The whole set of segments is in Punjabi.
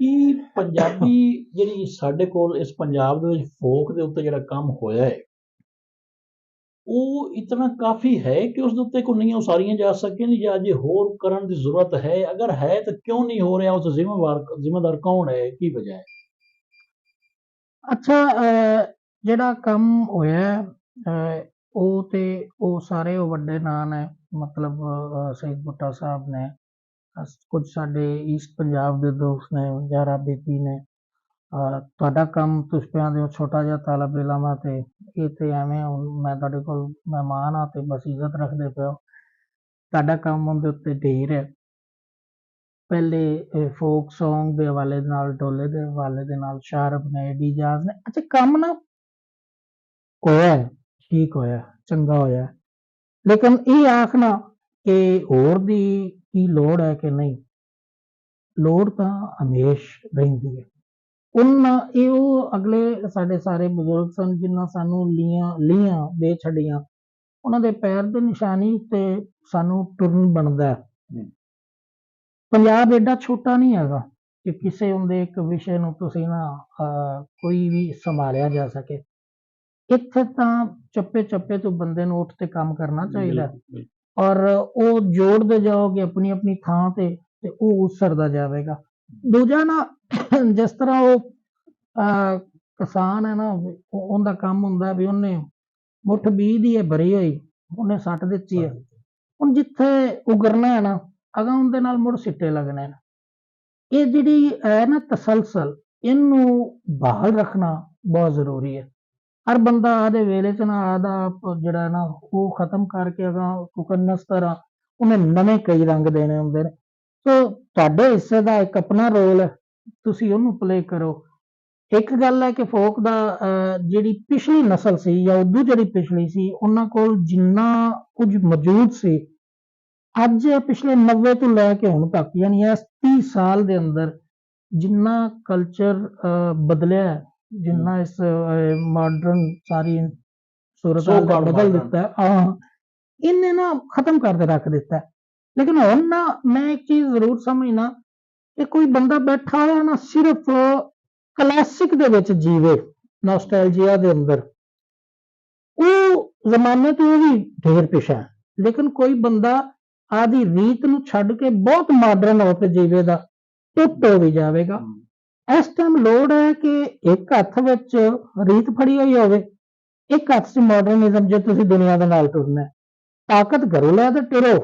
ਕਿ ਪੰਜਾਬੀ ਜਿਹੜੀ ਸਾਡੇ ਕੋਲ ਇਸ ਪੰਜਾਬ ਦੇ ਵਿੱਚ ਫੋਕ ਦੇ ਉੱਤੇ ਜਿਹੜਾ ਕੰਮ ਹੋਇਆ ਹੈ ਉਹ ਇਤਨਾ ਕਾਫੀ ਹੈ ਕਿ ਉਸ ਦੇ ਉੱਤੇ ਕੋਈ ਨਹੀਂ ਉਸਾਰੀਆਂ ਜਾ ਸਕੀਆਂ ਨਹੀਂ ਜਾਂ ਅਜੇ ਹੋਰ ਕਰਨ ਦੀ ਜ਼ਰੂਰਤ ਹੈ। ਅਗਰ ਹੈ ਤਾਂ ਕਿਉਂ ਨਹੀਂ ਹੋ ਰਿਹਾ? ਉਸ ਜ਼ਿੰਮੇਵਾਰ ਕੌਣ ਹੈ? ਕੀ ਵਜ੍ਹਾ ਹੈ? ਅੱਛਾ, ਜਿਹੜਾ ਕੰਮ ਹੋਇਆ ਉਹ ਸਾਰੇ ਉਹ ਵੱਡੇ ਨਾਂ ਨੇ, ਮਤਲਬ ਸ਼ਹੀਦ ਬੁੱਟਾ ਸਾਹਿਬ ਨੇ, ਕੁਝ ਸਾਡੇ ਈਸਟ ਪੰਜਾਬ ਦੇ ਦੋਸਤ ਨੇ, ਜਾਰਾ ਬੇਦੀ ਨੇ। ਤੁਹਾਡਾ ਕੰਮ ਤੁਸੀਂ ਪਿਆਂਦੇ ਹੋ ਛੋਟਾ ਜਿਹਾ ਤਾਲਬ ਇਲਮਾਂ ਤੇ ਇਹ ਤੇ ਐਵੇਂ ਹੁਣ ਮੈਂ ਤੁਹਾਡੇ ਕੋਲ ਮਹਿਮਾਨ ਆ ਤੇ ਬਸ ਇੱਜ਼ਤ ਰੱਖਦੇ ਪਿਓ। ਤੁਹਾਡਾ ਕੰਮ ਉਹਦੇ ਉੱਤੇ ਢੇਰ ਹੈ। ਪਹਿਲੇ ਫੋਕ ਸੌਂਗ ਦੇ ਹਵਾਲੇ ਦੇ ਨਾਲ, ਢੋਲੇ ਦੇ ਹਵਾਲੇ ਦੇ ਨਾਲ, ਸ਼ਾਰਪ ਨੇ, ਡੀਜਾਜ਼ ਨੇ। ਅੱਛਾ, ਕੰਮ ਨਾ ਹੋਇਆ, ਠੀਕ ਹੋਇਆ, ਚੰਗਾ ਹੋਇਆ, ਲੇਕਿਨ ਇਹ ਆਖਣਾ ਕਿ ਹੋਰ ਦੀ ਕੀ ਲੋੜ ਹੈ ਕਿ ਨਹੀਂ, ਲੋੜ ਤਾਂ ਹਮੇਸ਼ ਰਹਿੰਦੀ ਹੈ। ਉਹਨਾਂ ਇਹ ਉਹ ਅਗਲੇ ਸਾਡੇ ਸਾਰੇ ਬਜ਼ੁਰਗ ਸਨ ਜਿਨ੍ਹਾਂ ਸਾਨੂੰ ਲੀਆਂ ਦੇ ਛੱਡੀਆਂ, ਉਹਨਾਂ ਦੇ ਪੈਰ ਦੇ ਨਿਸ਼ਾਨੀ ਤੇ ਸਾਨੂੰ ਟੁਰਨ ਬਣਦਾ ਹੈ। ਪੰਜਾਬ ਐਡਾ ਛੋਟਾ ਨਹੀਂ ਹੈਗਾ ਕਿ ਕਿਸੇ ਹੁੰਦੇ ਇੱਕ ਵਿਸ਼ੇ ਨੂੰ ਤੁਸੀਂ ਨਾ ਕੋਈ ਵੀ ਸੰਭਾਲਿਆ ਜਾ ਸਕੇ। ਇੱਥੇ ਤਾਂ ਚੱਪੇ ਚੱਪੇ ਤੋਂ ਬੰਦੇ ਨੂੰ ਉੱਠ ਤੇ ਕੰਮ ਕਰਨਾ ਚਾਹੀਦਾ, ਔਰ ਉਹ ਜੋੜਦੇ ਜਾਓਗੇ ਆਪਣੀ ਆਪਣੀ ਥਾਂ ਤੇ ਉਹ ਉਸਰਦਾ ਜਾਵੇਗਾ। ਦੂਜਾ ਨਾ, ਜਿਸ ਤਰ੍ਹਾਂ ਉਹ ਕਿਸਾਨ ਹੈ ਨਾ, ਉਹਦਾ ਕੰਮ ਹੁੰਦਾ ਵੀ ਉਹਨੇ ਮੁੱਠ ਬੀਜ ਦੀ ਹੈ ਭਰੀ ਹੋਈ, ਉਹਨੇ ਸੱਟ ਦਿੱਤੀ ਹੈ, ਹੁਣ ਜਿੱਥੇ ਉਗਰਨਾ ਹੈ ਨਾ ਅਗਾਂ ਉਹਦੇ ਨਾਲ ਮੁੜ ਸਿੱਟੇ ਲੱਗਣੇ ਨੇ। ਇਹ ਜਿਹੜੀ ਹੈ ਨਾ ਤਸਲਸਲ, ਇਹਨੂੰ ਬਹਾਲ ਰੱਖਣਾ ਬਹੁਤ ਜ਼ਰੂਰੀ ਹੈ। ਹਰ ਬੰਦਾ ਆਦੇ ਵੇਲੇ ਚ ਨਾ ਆਦਾ ਜਿਹੜਾ ਨਾ ਉਹ ਖਤਮ ਕਰਕੇ ਅਗਾਂ ਕੁਕਨਸ ਤਰ੍ਹਾਂ ਉਹਨੇ ਨਵੇਂ ਕਈ ਰੰਗ ਦੇਣੇ ਹੁੰਦੇ ਨੇ। ਸੋ ਤੁਹਾਡੇ ਹਿੱਸੇ ਦਾ ਇੱਕ ਆਪਣਾ ਰੋਲ ਹੈ, ਤੁਸੀਂ ਉਹਨੂੰ ਪਲੇ ਕਰੋ। ਇੱਕ ਗੱਲ ਹੈ ਕਿ ਫੋਕ ਦਾ ਜਿਹੜੀ ਪਿਛਲੀ ਨਸਲ ਸੀ ਜਾਂ ਉਦੋਂ ਜਿਹੜੀ ਪਿਛਲੀ ਸੀ, ਉਹਨਾਂ ਕੋਲ ਜਿੰਨਾ ਕੁਝ ਮੌਜੂਦ ਸੀ ਅੱਜ ਪਿਛਲੇ 90 ਤੋਂ ਲੈ ਕੇ ਹੁਣ ਤੱਕ, ਯਾਨੀ ਇਸ 30 ਸਾਲ ਦੇ ਅੰਦਰ ਜਿੰਨਾ ਕਲਚਰ ਬਦਲਿਆ, ਜਿੰਨਾ ਇਸ ਮਾਡਰਨ ਸਾਰੀ ਸੂਰਤ ਹਾਲ ਬਦਲ ਦਿੱਤਾ, ਇਹਨੇ ਨਾ ਖਤਮ ਕਰਕੇ ਰੱਖ ਦਿੱਤਾ। ਲੇਕਿਨ ਹੁਣ ਨਾ ਮੈਂ ਇੱਕ ਚੀਜ਼ ਜ਼ਰੂਰ ਸਮਝਣਾ ਕਿ ਕੋਈ ਬੰਦਾ ਬੈਠਾ ਹੋਇਆ ਨਾ ਸਿਰਫ ਕਲਾਸਿਕ ਦੇ ਵਿੱਚ ਜੀਵੇ, ਨੌਸਟੈਲਜੀਆ ਦੇ ਅੰਦਰ, ਉਹ ਜ਼ਮਾਨੇ ਤੋਂ ਵੀ ਢੇਰ ਪਿਛਾ ਹੈ। ਲੇਕਿਨ ਕੋਈ ਬੰਦਾ ਆਦੀ ਰੀਤ ਨੂੰ ਛੱਡ ਕੇ ਬਹੁਤ ਮਾਡਰਨ ਹੋ ਕੇ ਜੀਵੇ ਦਾ, ਟੁੱਟ ਹੋ ਵੀ ਜਾਵੇਗਾ। ਇਸ ਟਾਈਮ ਲੋੜ ਹੈ ਕਿ ਇੱਕ ਹੱਥ ਵਿੱਚ ਰੀਤ ਫੜੀ ਹੋਈ ਹੋਵੇ, ਇੱਕ ਹੱਥ 'ਚ ਮਾਡਰਨਿਜ਼ਮ। ਜੇ ਤੁਸੀਂ ਦੁਨੀਆ ਦੇ ਨਾਲ ਟੁਰਨਾ, ਤਾਕਤ ਘਰੋਂ ਲੈ ਤੇ ਟੁਰੋ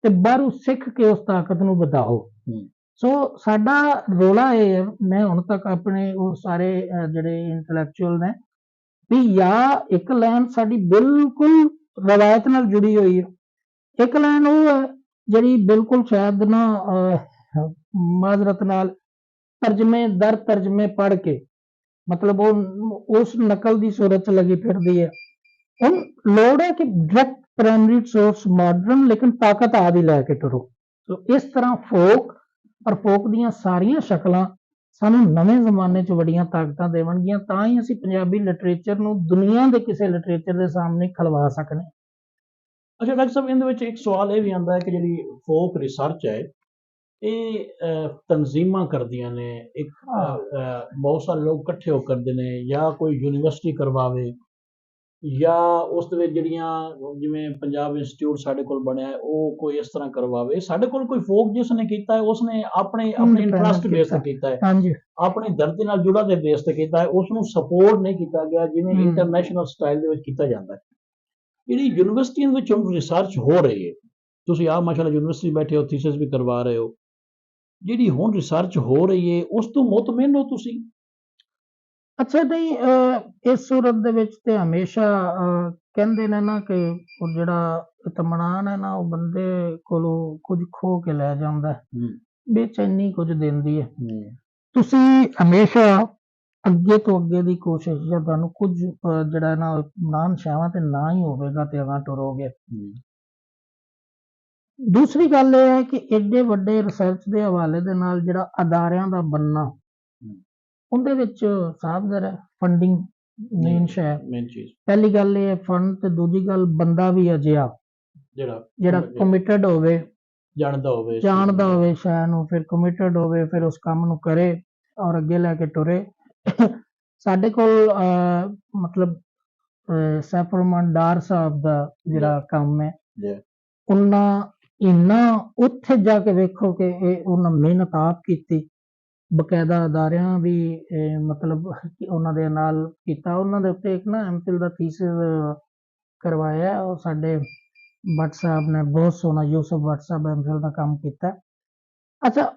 ਤੇ ਬਾਹਰੋਂ ਸਿੱਖ ਕੇ ਉਸ ਤਾਕਤ ਨੂੰ ਵਧਾਓ। ਸੋ ਸਾਡਾ ਰੋਲਾ ਇਹ, ਮੈਂ ਹੁਣ ਤੱਕ ਆਪਣੇ ਉਹ ਸਾਰੇ ਜਿਹੜੇ ਇੰਟਲੈਕਚੁਅਲ ਨੇ ਵੀ, ਜਾਂ ਇੱਕ ਲਾਈਨ ਸਾਡੀ ਬਿਲਕੁਲ ਰਵਾਇਤ ਨਾਲ ਜੁੜੀ ਹੋਈ ਹੈ, ਇੱਕ ਲਾਈਨ ਉਹ ਹੈ ਜਿਹੜੀ ਬਿਲਕੁਲ ਸ਼ਾਇਦ ਨਾ ਮਾਜ਼ਰਤ ਨਾਲ ਤਰਜਮੇ ਦਰ ਤਰਜਮੇ ਪੜ੍ਹ ਕੇ, ਮਤਲਬ ਉਹ ਉਸ ਨਕਲ ਦੀ ਸੂਰਤ 'ਚ ਲੱਗੀ ਫਿਰਦੀ ਹੈ। ਹੁਣ ਲੋੜ ਹੈ ਕਿ ਡਾਇਰੈਕਟ ਪ੍ਰਾਇਮਰੀ ਸੋਰਸ ਮਾਡਰਨ, ਲੇਕਿਨ ਤਾਕਤ ਆਦਿ ਲੈ ਕੇ ਟੁਰੋ। ਸੋ ਇਸ ਤਰ੍ਹਾਂ ਫੋਕ ਔਰ ਫੋਕ ਦੀਆਂ ਸਾਰੀਆਂ ਸ਼ਕਲਾਂ ਸਾਨੂੰ ਨਵੇਂ ਜ਼ਮਾਨੇ 'ਚ ਵੱਡੀਆਂ ਤਾਕਤਾਂ ਦੇਵਣਗੀਆਂ, ਤਾਂ ਹੀ ਅਸੀਂ ਪੰਜਾਬੀ ਲਿਟਰੇਚਰ ਨੂੰ ਦੁਨੀਆ ਦੇ ਕਿਸੇ ਲਿਟਰੇਚਰ ਦੇ ਸਾਹਮਣੇ ਖਲਵਾ ਸਕਨੇ। ਅੱਛਾ ਡਾਕਟਰ ਸਾਹਿਬ, ਇਹਦੇ ਵਿੱਚ ਇੱਕ ਸਵਾਲ ਇਹ ਵੀ ਆਉਂਦਾ ਹੈ ਕਿ ਜਿਹੜੀ ਫੋਕ ਰਿਸਰਚ ਹੈ ਇਹ ਤਨਜ਼ੀਮਾਂ ਕਰਦੀਆਂ ਨੇ, ਇੱਕ ਬਹੁਤ ਸਾਰੇ ਲੋਕ ਇਕੱਠੇ ਹੋ ਕਰਦੇ ਨੇ, ਜਾਂ ਕੋਈ ਯੂਨੀਵਰਸਿਟੀ ਕਰਵਾਵੇ, ਜਾਂ ਉਸ ਦੇ ਵਿੱਚ ਜਿਹੜੀਆਂ ਜਿਵੇਂ ਪੰਜਾਬ ਇੰਸਟੀਚਿਊਟ ਸਾਡੇ ਕੋਲ ਬਣਿਆ ਉਹ ਕੋਈ ਇਸ ਤਰ੍ਹਾਂ ਕਰਵਾਵੇ। ਸਾਡੇ ਕੋਲ ਕੋਈ ਫੋਕ ਜਿਸ ਨੇ ਕੀਤਾ ਹੈ ਉਸਨੇ ਆਪਣੇ ਇੰਟਰਸਟ ਬੇਸ ਤੇ ਕੀਤਾ ਹੈ, ਆਪਣੀ ਧਰਤੀ ਨਾਲ ਜੁੜਾ ਦੇ ਬੇਸ ਤੇ ਕੀਤਾ ਹੈ, ਉਸ ਨੂੰ ਸਪੋਰਟ ਨਹੀਂ ਕੀਤਾ ਗਿਆ ਜਿਵੇਂ ਇੰਟਰਨੈਸ਼ਨਲ ਸਟਾਈਲ ਦੇ ਵਿੱਚ ਕੀਤਾ ਜਾਂਦਾ ਹੈ। ਜਿਹੜੀ ਯੂਨੀਵਰਸਿਟੀਆਂ ਵਿੱਚ ਹੁਣ ਰਿਸਰਚ ਹੋ ਰਹੀ ਹੈ, ਤੁਸੀਂ ਆਪ ਮਾਸ਼ਾਅੱਲਾ ਯੂਨੀਵਰਸਿਟੀ ਬੈਠੇ ਹੋ, ਥੀਸਿਸ ਵੀ ਕਰਵਾ ਰਹੇ ਹੋ, ਜਿਹੜੀ ਹੁਣ ਰਿਸਰਚ ਹੋ ਰਹੀ ਹੈ ਉਸ ਤੋਂ ਮੁਤਮਿਨ ਹੋ ਤੁਸੀਂ? ਅੱਛਾ, ਨਹੀਂ, ਇਸ ਸੂਰਤ ਦੇ ਵਿੱਚ ਤੇ ਹਮੇਸ਼ਾ ਕਹਿੰਦੇ ਨੇ ਨਾ ਕਿ ਉਹ ਜਿਹੜਾ ਇਤਮਾਨਾਨ ਹੈ ਨਾ ਉਹ ਬੰਦੇ ਕੋਲੋਂ ਕੁਝ ਖੋ ਕੇ ਲੈ ਜਾਂਦਾ, ਬੇਚੈਨੀ ਕੁਝ ਦਿੰਦੀ ਹੈ। ਤੁਸੀਂ ਹਮੇਸ਼ਾ ਅੱਗੇ ਤੋਂ ਅੱਗੇ ਦੀ ਕੋਸ਼ਿਸ਼, ਜਾਂ ਤੁਹਾਨੂੰ ਕੁਝ ਜਿਹੜਾ ਨਾ ਨਾ ਨਸ਼ਾਵਾਂ ਤੇ ਨਾ ਹੀ ਹੋਵੇਗਾ ਤੇ ਅਗਾਂ ਟੁਰੋਗੇ। ਦੂਸਰੀ ਗੱਲ ਇਹ ਹੈ ਕਿ ਏਡੇ ਵੱਡੇ ਰਿਸਰਚ ਦੇ ਹਵਾਲੇ ਦੇ ਨਾਲ ਜਿਹੜਾ ਅਦਾਰਿਆਂ ਦਾ ਬਣਨਾ, ਉਹਦੇ ਵਿੱਚ ਸਾਹਬ ਫੰਡਿੰਗ ਮੇਨ ਸ਼ੈ, ਪਹਿਲੀ ਗੱਲ ਇਹ ਫੰਡ, ਤੇ ਦੂਜੀ ਗੱਲ ਬੰਦਾ ਵੀ ਅਜਿਹਾ ਜਿਹੜਾ ਕਮਿਟਡ ਹੋਵੇ, ਜਾਣਦਾ ਹੋਵੇ ਇਸ ਚੀਜ਼ ਜਾਣਦਾ ਨੂੰ। ਹੋਵੇ ਸ਼ੈ ਨੂੰ, ਫਿਰ ਕਮਿਟਡ ਹੋਵੇ, ਫਿਰ ਉਸ ਕੰਮ ਨੂੰ ਕਰੇ ਔਰ ਅੱਗੇ ਲੈ ਕੇ ਤੁਰੇ। ਸਾਡੇ ਕੋਲ ਮਤਲਬ ਸੈਫ ਰਹਿਮਾਨ ਡਾਰ ਸਾਹਿਬ ਦਾ ਜਿਹੜਾ ਕੰਮ ਹੈ, Yeah. ਉਹਨਾਂ ਇੰਨਾ ਉੱਥੇ ਜਾ ਕੇ ਵੇਖੋ ਕਿ ਇਹ ਉਹਨਾਂ ਮਿਹਨਤ ਆਪ ਕੀਤੀ, ਬਕਾਇਦਾ ਅਦਾਰਿਆਂ ਵੀ ਮਤਲਬ ਕਿ ਉਹਨਾਂ ਦੇ ਨਾਲ ਕੀਤਾ। ਉਹਨਾਂ ਦੇ ਉੱਤੇ ਇੱਕ ਨਾ ਐਮਫਿਲ ਦਾ ਥੀਸਿਸ ਕਰਵਾਇਆ, ਉਹ ਸਾਡੇ ਭੱਟ ਸਾਹਿਬ ਨੇ ਬਹੁਤ ਸੋਹਣਾ, ਯੂਸਫ ਭੱਟ ਸਾਹਿਬ ਐਮਫਿਲ ਦਾ ਕੰਮ ਕੀਤਾ। ਅੱਛਾ,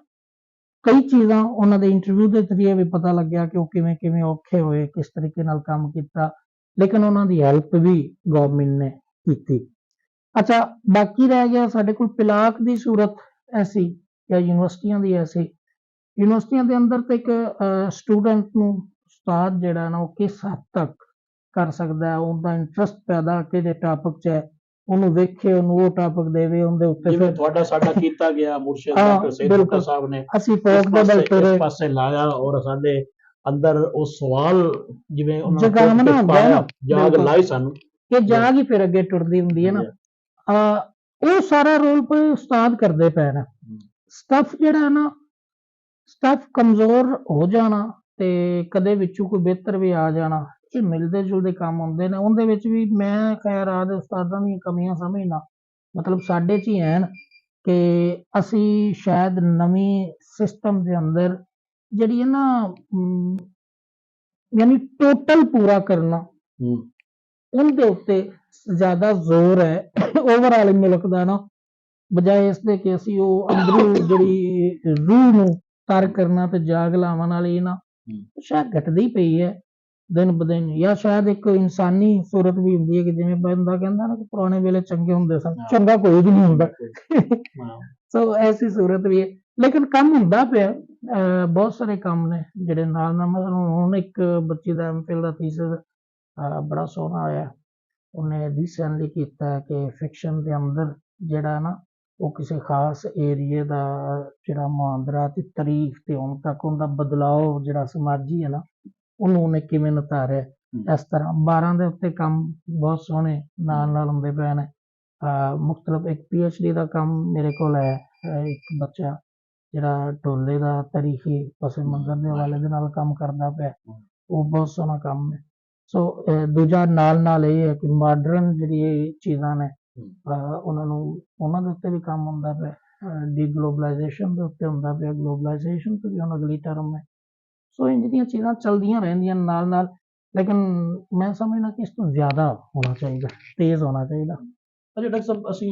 ਕਈ ਚੀਜ਼ਾਂ ਉਹਨਾਂ ਦੇ ਇੰਟਰਵਿਊ ਦੇ ਜ਼ਰੀਏ ਵੀ ਪਤਾ ਲੱਗਿਆ ਕਿ ਉਹ ਕਿਵੇਂ ਕਿਵੇਂ ਔਖੇ ਹੋਏ, ਕਿਸ ਤਰੀਕੇ ਨਾਲ ਕੰਮ ਕੀਤਾ, ਲੇਕਿਨ ਉਹਨਾਂ ਦੀ ਹੈਲਪ ਵੀ ਗਵਰਨਮੈਂਟ ਨੇ ਕੀਤੀ। ਅੱਛਾ, ਬਾਕੀ ਰਹਿ ਗਿਆ ਸਾਡੇ ਕੋਲ ਪਿਲਾਕ ਦੀ ਸੂਰਤ ਐਸੀ, ਜਾਂ ਯੂਨੀਵਰਸਿਟੀਆਂ ਦੀ ਐਸੀ। ਯੂਨੀਵਰਸਿਟੀਆਂ ਦੇ ਅੰਦਰ ਤੇ ਇੱਕ ਸਟੂਡੈਂਟ ਨੂੰ ਉਸਤਾਦ ਜਿਹੜਾ ਨਾ ਉਹ ਕਿਸ ਹੱਦ ਤੱਕ ਕਰ ਸਕਦਾ ਹੈ, ਉਹਦਾ ਇੰਟਰਸਟ ਪੈਦਾ ਕਿਹੜੇ ਟਾਪਿਕ 'ਚ ਹੈ, ਉਹਨੂੰ ਵੇਖੇ, ਉਹਨੂੰ ਉਹ ਟਾਪਿਕ ਦੇਵੇ, ਉਹਦੇ ਉੱਤੇ ਜਿਵੇਂ ਫਿਰ ਤੁਹਾਡਾ ਸਾਡਾ ਕੀਤਾ ਗਿਆ ਮੁਰਸ਼ਿਦ ਹਾਂ, ਡਾਕਟਰ ਸੈਦ ਬਿਲਕੁਲ। ਬੁੱਟਾ ਸਾਹਿਬ ਨੇ ਅਸੀਂ ਇਸ ਫੋਕ ਦੇ ਬਲ ਪਾਸੇ ਤੁਰੇ, ਲਾਇਆ, ਔਰ ਸਾਡੇ ਅੰਦਰ ਉਹ ਸਵਾਲ ਜਿਵੇਂ ਉਹਨਾਂ ਨੇ ਜਗਾਵਨਾ ਖੋਦ ਕੇ ਹੁੰਦਾ ਹੈ ਨਾ, ਪਾਇਆ, ਜਾਗ ਬਿਲਕੁਲ। ਲਾਈ ਸਾਨੂੰ। ਕਿ ਜਾਗ ਹੀ ਫਿਰ ਅੱਗੇ ਟੁਰਦੀ ਹੁੰਦੀ ਹੈ ਨਾ। ਉਹ ਸਾਰਾ ਰੋਲ ਪੇ ਉਸਤਾਦ ਕਰਦੇ ਪਏ ਨੇ। ਸਟੱਫ ਜਿਹੜਾ ਨਾ, ਸਟੱਫ ਕਮਜ਼ੋਰ ਹੋ ਜਾਣਾ ਤੇ ਕਦੇ ਵਿੱਚੋਂ ਕੋਈ ਬਿਹਤਰ ਵੀ ਆ ਜਾਣਾ, ਇਹ ਮਿਲਦੇ ਜੁਲਦੇ ਕੰਮ ਹੁੰਦੇ ਨੇ। ਉਹਦੇ ਵਿੱਚ ਵੀ ਮੈਂ ਖੈਰ ਆਦੇ ਉਸਤਾਦਾਂ ਦੀਆਂ ਕਮੀਆਂ ਸਮਝਣਾ, ਮਤਲਬ ਸਾਡੇ 'ਚ ਹੀ ਹਨ ਕਿ ਅਸੀਂ ਸ਼ਾਇਦ ਨਵੀਂ ਸਿਸਟਮ ਦੇ ਅੰਦਰ ਜਿਹੜੀ ਹੈ ਨਾ ਯਾਨੀ ਟੋਟਲ ਪੂਰਾ ਕਰਨਾ, ਉਹਦੇ ਉੱਤੇ ਜ਼ਿਆਦਾ ਜ਼ੋਰ ਹੈ ਓਵਰਆਲ ਮੁਲਕ ਦਾ ਨਾ, ਬਜਾਏ ਇਸ ਦੇ ਕਿ ਅਸੀਂ ਉਹ ਅੰਦਰੋਂ ਜਿਹੜੀ ਰੂਹ ਨੂੰ ਤਰ ਕਰਨਾ ਤੇ ਜਾਗ ਲਾਉਣ ਵਾਲੀ ਨਾ ਸ਼ਾਇਦ ਘਟਦੀ ਪਈ ਹੈ ਦਿਨ ਬ ਦਿਨ। ਜਾਂ ਸ਼ਾਇਦ ਇੱਕ ਇਨਸਾਨੀ ਸੂਰਤ ਵੀ ਹੁੰਦੀ ਹੈ ਕਿ ਜਿਵੇਂ ਬੰਦਾ ਕਹਿੰਦਾ ਨਾ ਕਿ ਪੁਰਾਣੇ ਵੇਲੇ ਚੰਗੇ ਹੁੰਦੇ ਸਨ, ਚੰਗਾ ਕੋਈ ਵੀ ਨਹੀਂ ਹੁੰਦਾ। ਸੋ ਐਸੀ ਸੂਰਤ ਵੀ ਹੈ, ਲੇਕਿਨ ਕੰਮ ਹੁੰਦਾ ਪਿਆ। ਬਹੁਤ ਸਾਰੇ ਕੰਮ ਨੇ ਜਿਹੜੇ ਨਾਲ ਮਤਲਬ ਹੁਣ ਇੱਕ ਬੱਚੇ ਦਾ ਐਮਫਿਲ ਦਾ ਥੀਸਿਸ ਬੜਾ ਸੋਹਣਾ ਹੋਇਆ, ਉਹਨੇ ਰੀਸੈਂਟਲੀ ਕੀਤਾ ਕਿ ਫਿਕਸ਼ਨ ਦੇ ਅੰਦਰ ਜਿਹੜਾ ਨਾ ਉਹ ਕਿਸੇ ਖਾਸ ਏਰੀਏ ਦਾ ਜਿਹੜਾ ਮੁਹਾਂਦਰਾ ਤੇ ਤਾਰੀਖ ਤੇ ਹੁਣ ਤੱਕ ਉਹਦਾ ਬਦਲਾਅ ਜਿਹੜਾ ਸਮਾਜੀ ਹੈ ਨਾ, ਉਹਨੂੰ ਉਹਨੇ ਕਿਵੇਂ ਨਿਤਾਰਿਆ। ਇਸ ਤਰ੍ਹਾਂ 12 ਦੇ ਉੱਤੇ ਕੰਮ ਬਹੁਤ ਸੋਹਣੇ ਨਾਲ ਨਾਲ ਹੁੰਦੇ ਪਏ ਨੇ। ਮੁਖਤਲਿਫ ਇੱਕ PhD ਦਾ ਕੰਮ ਮੇਰੇ ਕੋਲ ਹੈ, ਇੱਕ ਬੱਚਾ ਜਿਹੜਾ ਢੋਲੇ ਦਾ ਤਾਰੀਖੀ ਪਸੇ ਮੰਜ਼ਰ ਦੇ ਹਵਾਲੇ ਦੇ ਨਾਲ ਕੰਮ ਕਰਦਾ ਪਿਆ, ਉਹ ਬਹੁਤ ਸੋਹਣਾ ਕੰਮ ਹੈ। ਸੋ ਦੂਜਾ ਨਾਲ ਨਾਲ ਇਹ ਹੈ ਕਿ ਮਾਡਰਨ ਜਿਹੜੀ ਇਹ ਚੀਜ਼ਾਂ ਨੇ ਉਹਨਾਂ ਨੂੰ, ਉਹਨਾਂ ਦੇ ਉੱਤੇ ਵੀ ਕੰਮ ਹੁੰਦਾ ਪਿਆ। ਡੀਗਲੋਬਲਾਈਜੇਸ਼ਨ ਦੇ ਉੱਤੇ ਹੁੰਦਾ ਪਿਆ, ਗਲੋਬਲਾਈਜੇਸ਼ਨ ਤੇ ਵੀ ਹੁਣ ਅਗਲੀ ਟਰਮ ਹੈ। ਸੋ ਇੰਝ ਦੀਆਂ ਚੀਜ਼ਾਂ ਚੱਲਦੀਆਂ ਰਹਿੰਦੀਆਂ ਨਾਲ ਨਾਲ, ਲੇਕਿਨ ਮੈਂ ਸਮਝਦਾ ਕਿ ਇਸ ਤੋਂ ਜ਼ਿਆਦਾ ਹੋਣਾ ਚਾਹੀਦਾ, ਤੇਜ਼ ਹੋਣਾ ਚਾਹੀਦਾ। ਅੱਛਾ ਡਾਕਟਰ ਸਾਹਿਬ, ਅਸੀਂ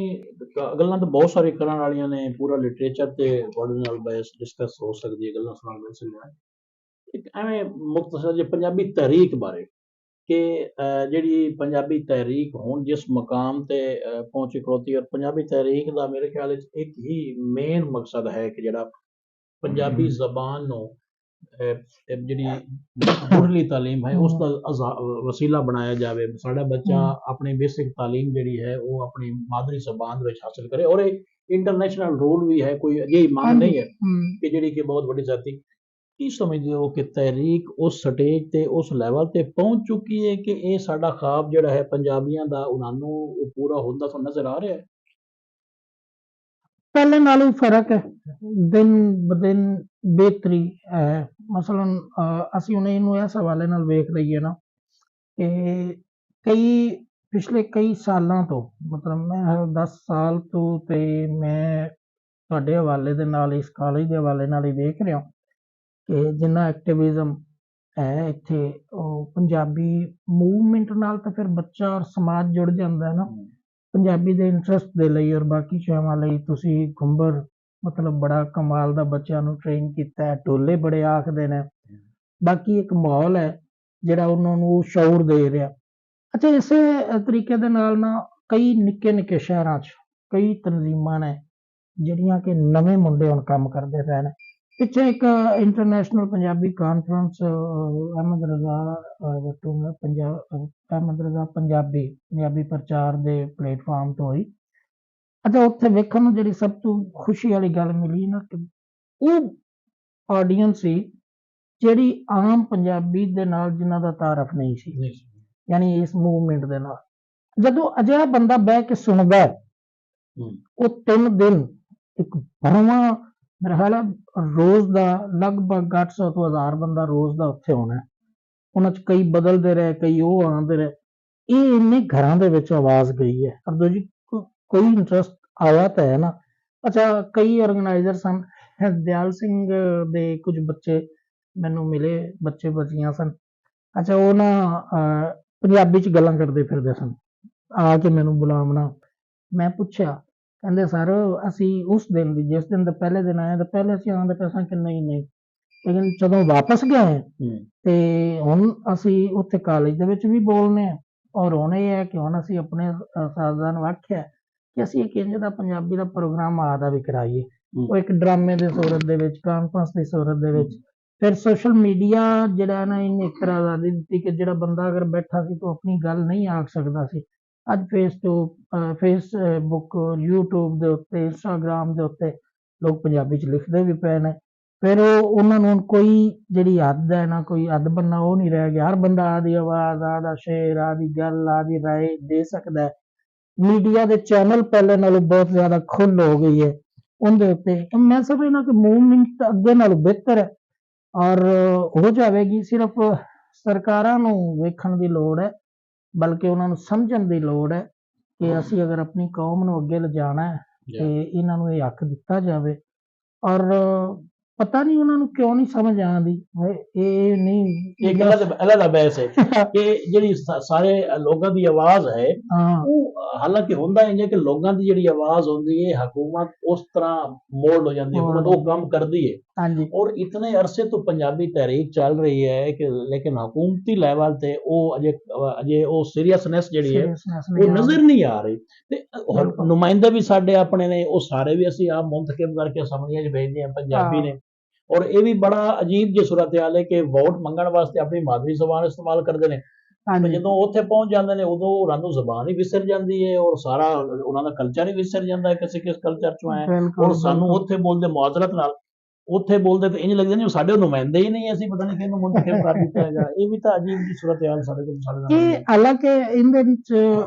ਗੱਲਾਂ ਤਾਂ ਬਹੁਤ ਸਾਰੀਆਂ ਕਰਨ ਵਾਲੀਆਂ ਨੇ, ਪੂਰਾ ਲਿਟਰੇਚਰ ਤੇ ਤੁਹਾਡੇ ਨਾਲ ਬਹਿਸ ਡਿਸਕਸ ਹੋ ਸਕਦੀ ਹੈ, ਗੱਲਾਂ ਸੁਣਾਉਣ ਮਿਲ ਸਕਦੀਆਂ। ਇੱਕ ਐਵੇਂ ਮੁਖਤਸਰ ਜੇ ਪੰਜਾਬੀ ਤਹਿਰੀਕ ਬਾਰੇ, ਕਿ ਜਿਹੜੀ ਪੰਜਾਬੀ ਤਹਿਰੀਕ ਹੁਣ ਜਿਸ ਮਕਾਮ ਤੇ ਪਹੁੰਚੀ ਖਲੋਤੀ, ਔਰ ਪੰਜਾਬੀ ਤਹਿਰੀਕ ਦਾ ਮੇਰੇ ਖਿਆਲ ਵਿੱਚ ਇੱਕ ਹੀ ਮੇਨ ਮਕਸਦ ਹੈ ਕਿ ਜਿਹੜਾ ਪੰਜਾਬੀ ਜ਼ਬਾਨ ਨੂੰ ਜਿਹੜੀ ਮੁੱਢਲੀ ਤਾਲੀਮ ਹੈ ਉਸ ਦਾ ਵਸੀਲਾ ਬਣਾਇਆ ਜਾਵੇ। ਸਾਡਾ ਬੱਚਾ ਆਪਣੀ ਬੇਸਿਕ ਤਾਲੀਮ ਜਿਹੜੀ ਹੈ ਉਹ ਆਪਣੀ ਮਾਦਰੀ ਜ਼ਬਾਨ ਵਿੱਚ ਹਾਸਲ ਕਰੇ, ਔਰ ਇਹ ਇੰਟਰਨੈਸ਼ਨਲ ਰੂਲ ਵੀ ਹੈ, ਕੋਈ ਅਜਿਹੀ ਮੰਗ ਨਹੀਂ ਹੈ ਕਿ ਜਿਹੜੀ ਕਿ ਬਹੁਤ ਵੱਡੀ ਜਾਤੀ। ਕੀ ਸਮਝਦੇ ਹੋ ਕਿ ਤਹਿਰੀਕ ਉਸ ਸਟੇਜ ਤੇ, ਉਸ ਲੈਵਲ ਤੇ ਪਹੁੰਚ ਚੁੱਕੀ ਹੈ ਕਿ ਇਹ ਸਾਡਾ ਖਾਬ ਜਿਹੜਾ ਹੈ ਪੰਜਾਬੀਆਂ ਦਾ, ਉਹਨਾਂ ਨੂੰ ਉਹ ਪੂਰਾ ਹੁੰਦਾ ਤੁਹਾਨੂੰ ਨਜ਼ਰ ਆ ਰਿਹਾ ਹੈ? ਪਹਿਲੇ ਨਾਲੋਂ ਫਰਕ ਹੈ, ਦਿਨ ਬ ਦਿਨ ਬਿਹਤਰੀ ਹੈ। ਮਸਲਨ ਅਸੀਂ ਹੁਣ ਇਹਨੂੰ ਇਸ ਹਵਾਲੇ ਨਾਲ ਵੇਖ ਲਈਏ ਨਾ ਕਿ ਪਿਛਲੇ ਕਈ ਸਾਲਾਂ ਤੋਂ, ਮਤਲਬ ਮੈਂ 10 ਸਾਲ ਤੋਂ ਤੇ ਮੈਂ ਤੁਹਾਡੇ ਹਵਾਲੇ ਦੇ ਨਾਲ, ਇਸ ਕਾਲਜ ਦੇ ਹਵਾਲੇ ਨਾਲ ਹੀ ਵੇਖ ਰਿਹਾ ਕਿ ਜਿੰਨਾ ਐਕਟਿਵਿਜ਼ਮ ਹੈ ਇੱਥੇ, ਉਹ ਪੰਜਾਬੀ ਮੂਵਮੈਂਟ ਨਾਲ ਤਾਂ ਫਿਰ ਬੱਚਾ ਔਰ ਸਮਾਜ ਜੁੜ ਜਾਂਦਾ ਹੈ ਨਾ ਪੰਜਾਬੀ ਦੇ ਇੰਟਰਸਟ ਦੇ ਲਈ। ਔਰ ਬਾਕੀ ਸ਼ਾਵਾਂ ਲਈ ਤੁਸੀਂ ਘੁੰਬਰ ਮਤਲਬ ਬੜਾ ਕਮਾਲ ਦਾ ਬੱਚਿਆਂ ਨੂੰ ਟ੍ਰੇਨ ਕੀਤਾ ਹੈ, ਢੋਲੇ ਬੜੇ ਆਖਦੇ ਨੇ। ਬਾਕੀ ਇੱਕ ਮਾਹੌਲ ਹੈ ਜਿਹੜਾ ਉਹਨਾਂ ਨੂੰ ਸ਼ੌਰ ਦੇ ਰਿਹਾ। ਅੱਛਾ, ਇਸੇ ਤਰੀਕੇ ਦੇ ਨਾਲ ਨਾ ਕਈ ਨਿੱਕੇ ਨਿੱਕੇ ਸ਼ਹਿਰਾਂ 'ਚ ਕਈ ਤਨਜ਼ੀਮਾਂ ਨੇ ਜਿਹੜੀਆਂ ਕਿ ਨਵੇਂ ਮੁੰਡੇ ਹੁਣ ਕੰਮ ਕਰਦੇ ਪਏ ਨੇ। ਪਿੱਛੇ ਇੱਕ ਇੰਟਰਨੈਸ਼ਨਲ ਪੰਜਾਬੀ ਕਾਨਫਰੰਸ ਅਹਿਮਦ ਰਜ਼ਾ ਪੰਜਾਬੀ ਪ੍ਰਚਾਰ ਦੇ ਪਲੇਟਫਾਰਮ ਤੋਂ ਹੋਈ। ਅੱਛਾ, ਉੱਥੇ ਵੇਖਣ ਨੂੰ ਜਿਹੜੀ ਸਭ ਤੋਂ ਖੁਸ਼ੀ ਵਾਲੀ ਗੱਲ ਮਿਲੀ ਨਾ ਕਿ ਉਹ ਆਡੀਅנס ਸੀ ਜਿਹੜੀ ਆਮ ਪੰਜਾਬੀ ਦੇ ਨਾਲ ਜਿਨ੍ਹਾਂ ਦਾ ਤਾਰਫ ਨਹੀਂ ਸੀ, ਯਾਨੀ ਇਸ ਮੂਵਮੈਂਟ ਦੇ ਨਾਲ। ਜਦੋਂ ਅਜਿਹਾ ਬੰਦਾ ਬਹਿ ਕੇ ਸੁਣਦਾ, ਉਹ 3 ਦਿਨ ਇੱਕ ਭਰਵਾਂ ਮੇਰਾ ਖਿਆਲ ਹੈ ਰੋਜ਼ ਦਾ ਲਗਭਗ 800 ਤੋਂ 1000 ਬੰਦਾ ਰੋਜ਼ ਦਾ ਉੱਥੇ ਹੋਣਾ। ਉਹਨਾਂ 'ਚ ਕਈ ਬਦਲਦੇ ਰਹੇ, ਕਈ ਉਹ ਆਉਂਦੇ ਰਹੇ। ਇਹ ਇੰਨੇ ਘਰਾਂ ਦੇ ਵਿੱਚ ਆਵਾਜ਼ ਗਈ ਹੈ। ਹਰਦੋ ਜੀ ਕੋਈ ਇੰਟਰਸਟ ਆਇਆ ਤਾਂ ਹੈ ਨਾ। ਅੱਛਾ, ਕਈ ਆਰਗੇਨਾਈਜ਼ਰ ਸਨ, ਦਿਆਲ ਸਿੰਘ ਦੇ ਕੁਝ ਬੱਚੇ ਮੈਨੂੰ ਮਿਲੇ, ਬੱਚੇ ਬੱਚੀਆਂ ਸਨ। ਅੱਛਾ, ਉਹ ਨਾ ਪੰਜਾਬੀ 'ਚ ਗੱਲਾਂ ਕਰਦੇ ਫਿਰਦੇ ਸਨ। ਆ ਕੇ ਮੈਨੂੰ ਬੁਲਾਉਣਾ, ਮੈਂ ਪੁੱਛਿਆ, ਕਹਿੰਦੇ ਸਰ ਅਸੀਂ ਉਸ ਦਿਨ ਦੀ ਜਿਸ ਦਿਨ ਦਾ ਪਹਿਲੇ ਦਿਨ ਆਏ ਤਾਂ ਪਹਿਲੇ ਅਸੀਂ ਆਉਣ ਦੇ ਪੈਸਾ ਕਿ ਨਹੀਂ, ਲੇਕਿਨ ਜਦੋਂ ਵਾਪਸ ਗਏ ਤੇ ਹੁਣ ਅਸੀਂ ਉੱਥੇ ਕਾਲਜ ਦੇ ਵਿੱਚ ਵੀ ਬੋਲਨੇ ਆ। ਔਰ ਹੁਣ ਇਹ ਹੈ ਕਿ ਹੁਣ ਅਸੀਂ ਆਪਣੇ ਸਾਥੀਆਂ ਨੂੰ ਆਖਿਆ ਕਿ ਅਸੀਂ ਇੱਕ ਇੰਜ ਦਾ ਪੰਜਾਬੀ ਦਾ ਪ੍ਰੋਗਰਾਮ ਆਦਾ ਵੀ ਕਰਾਈਏ। ਉਹ ਇੱਕ ਡਰਾਮੇ ਦੀ ਸੂਰਤ ਦੇ ਵਿੱਚ, ਕਾਨਫਰੰਸ ਦੀ ਸੂਰਤ ਦੇ ਵਿੱਚ। ਫਿਰ ਸੋਸ਼ਲ ਮੀਡੀਆ ਜਿਹੜਾ ਨਾ ਇਹਨੇ ਇੱਕ ਤਰ੍ਹਾਂ ਆਜ਼ਾਦੀ ਦਿੱਤੀ ਕਿ ਜਿਹੜਾ ਬੰਦਾ ਅਗਰ ਬੈਠਾ ਸੀ ਤਾਂ ਆਪਣੀ ਗੱਲ ਨਹੀਂ ਆਖ ਸਕਦਾ ਸੀ। ਅੱਜ ਫੇਸਬੁੱਕ, YouTube ਦੇ ਉੱਤੇ, ਇੰਸਟਾਗ੍ਰਾਮ ਦੇ ਉੱਤੇ ਲੋਕ ਪੰਜਾਬੀ 'ਚ ਲਿਖਦੇ ਵੀ ਪਏ ਨੇ। ਫਿਰ ਉਹਨਾਂ ਨੂੰ ਕੋਈ ਜਿਹੜੀ ਹੱਦ ਹੈ ਨਾ, ਕੋਈ ਹੱਦ ਬੰਨਾ ਉਹ ਨਹੀਂ ਰਹਿ ਗਿਆ। ਹਰ ਬੰਦਾ ਆਦੀ ਆਵਾਜ਼, ਆਦਾ ਸ਼ੇਰ, ਆਦੀ ਗੱਲ, ਆਦੀ ਰਾਏ ਦੇ ਸਕਦਾ ਹੈ। ਮੀਡੀਆ ਦੇ ਚੈਨਲ ਪਹਿਲੇ ਨਾਲੋਂ ਬਹੁਤ ਜ਼ਿਆਦਾ ਖੁੱਲ ਹੋ ਗਈ ਹੈ ਉਹਦੇ ਉੱਤੇ। ਮੈਂ ਸਮਝਦਾ ਕਿ ਮੂਵਮੈਂਟ ਅੱਗੇ ਨਾਲੋਂ ਬਿਹਤਰ ਹੈ ਔਰ ਹੋ ਜਾਵੇਗੀ। ਸਿਰਫ ਸਰਕਾਰਾਂ ਨੂੰ ਵੇਖਣ ਦੀ ਲੋੜ ਹੈ, ਬਲਕਿ ਉਹਨਾਂ ਨੂੰ ਸਮਝਣ ਦੀ ਲੋੜ ਹੈ ਕਿ ਅਸੀਂ ਅਗਰ ਆਪਣੀ ਕੌਮ ਨੂੰ ਅੱਗੇ ਲਿਜਾਣਾ ਹੈ ਤੇ ਇਹਨਾਂ ਨੂੰ ਇਹ ਹੱਕ ਦਿੱਤਾ ਜਾਵੇ। ਔਰ ਪਤਾ ਨਹੀਂ ਉਹਨਾਂ ਨੂੰ ਕਿਉਂ ਨਹੀਂ ਸਮਝ ਆਉਂਦੀ। ਇਹ ਨਹੀਂ ਇੱਕ ਅਲੱਗ ਬਹਿਸ ਹੈ ਕਿ ਜਿਹੜੀ ਸਾਰੇ ਲੋਕਾਂ ਦੀ ਆਵਾਜ਼ ਹੈ ਉਹ ਹਾਲਾਂਕਿ ਹੁੰਦਾ ਇੰਜ ਹੈ ਕਿ ਲੋਕਾਂ ਦੀ ਜਿਹੜੀ ਆਵਾਜ਼ ਹੁੰਦੀ ਹੈ ਹਕੂਮਤ ਉਸ ਤਰ੍ਹਾਂ ਮੋਲਡ ਹੋ ਜਾਂਦੀ ਹੈ, ਹਕੂਮਤ ਉਹ ਕੰਮ ਕਰਦੀ ਹੈ। ਔਰ ਇਤਨੇ ਅਰਸੇ ਤੋਂ ਪੰਜਾਬੀ ਤਹਿਰੀਕ ਚੱਲ ਰਹੀ ਹੈ ਕਿ ਲੇਕਿਨ ਹਕੂਮਤੀ ਲੈਵਲ ਤੇ ਉਹ ਅਜੇ ਉਹ ਸੀਰੀਅਸਨੈਸ ਜਿਹੜੀ ਹੈ ਉਹ ਨਜ਼ਰ ਨਹੀਂ ਆ ਰਹੀ। ਤੇ ਨੁਮਾਇੰਦੇ ਵੀ ਸਾਡੇ ਆਪਣੇ ਨੇ, ਉਹ ਸਾਰੇ ਵੀ ਅਸੀਂ ਆਪ ਮੁੰਤਖਬ ਕਰਕੇ ਅਸੈਂਬਲੀਆਂ 'ਚ ਭੇਜਦੇ ਹਾਂ, ਪੰਜਾਬੀ ਨੇ। ਔਰ ਇਹ ਵੀ ਬੜਾ ਅਜੀਬ ਜਿਹੀ ਸੂਰਤ ਹਾਲ ਹੈ ਕਿ ਵੋਟ ਮੰਗਣ ਵਾਸਤੇ ਆਪਣੀ ਮਾਦਰੀ ਜ਼ਬਾਨ ਇਸਤੇਮਾਲ ਕਰਦੇ ਨੇ, ਜਦੋਂ ਉੱਥੇ ਪਹੁੰਚ ਜਾਂਦੇ ਨੇ ਉਦੋਂ ਉਹਨਾਂ ਨੂੰ ਜ਼ਬਾਨ ਹੀ ਵਿਸਰ ਜਾਂਦੀ ਹੈ ਔਰ ਸਾਰਾ ਉਹਨਾਂ ਦਾ ਕਲਚਰ ਹੀ ਵਿਸਰ ਜਾਂਦਾ ਹੈ ਕਿਸੇ ਕਿਸ ਕਲਚਰ ਚੋਂ ਆਏ। ਔਰ ਸਾਨੂੰ ਉੱਥੇ ਬੋਲਦੇ ਮੁਆਜ਼ਰਤ ਨਾਲ, ਉੱਥੇ ਬੋਲਦੇ ਤੇ ਇੰਜ ਲੱਗਦਾ ਨਹੀਂ ਸਾਡੇ ਨੁਮਾਇੰਦੇ ਹੀ ਨਹੀਂ, ਅਸੀਂ ਪਤਾ ਨਹੀਂ ਕਿਹਨੂੰ ਮੁੰਤਖਬ ਕਰ ਦਿੱਤਾ ਹੈਗਾ। ਇਹ ਵੀ ਤਾਂ ਅਜੀਬ ਜਿਹੀ ਸੂਰਤ ਹਾਲ ਸਾਡੇ ਕੋਲ ਇਹ ਹਾਲਾਂਕਿ ਇਹਦੇ ਵਿੱਚ